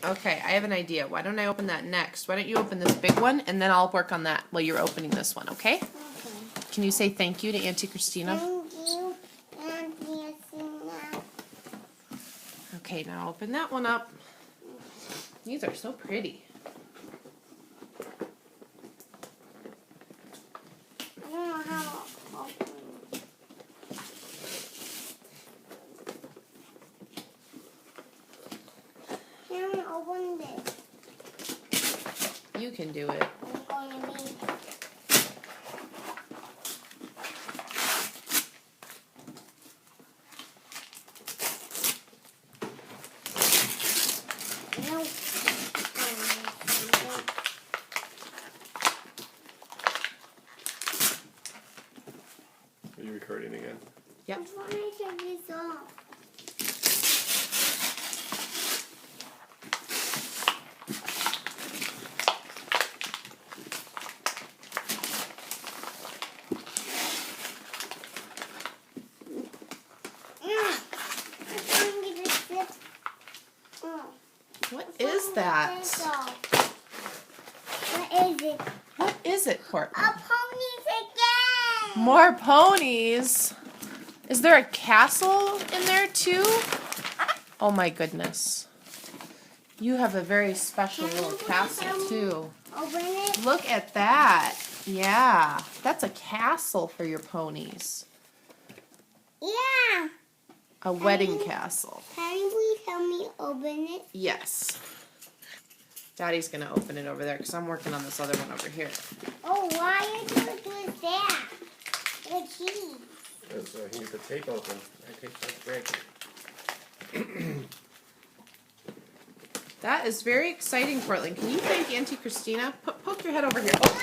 Okay, I have an idea. Why don't I open that next? Why don't you open this big one, and then I'll work on that while you're opening this one, okay? Okay. Can you say thank you to Auntie Christina? Thank you, Auntie Christina. Okay, now open that one up. These are so pretty. I don't know how to open it. Can I open this? You can do it. I'm going to be. No. Are you recording again? Yep. I want to take this off. What is that? What is it? What is it, Court? Ponies again! More ponies. Is there a castle in there too? Oh my goodness. You have a very special little castle too. Open it. Look at that. Yeah, that's a castle for your ponies. Yeah. A wedding castle. Can you help me open it? Yes. Daddy's going to open it over there because I'm working on this other one over here. Oh, why are you doing that? The cheese. Because he needs the tape open. I take that break. That is very exciting, Portland. Can you thank Auntie Christina? Poke your head over here. Oh.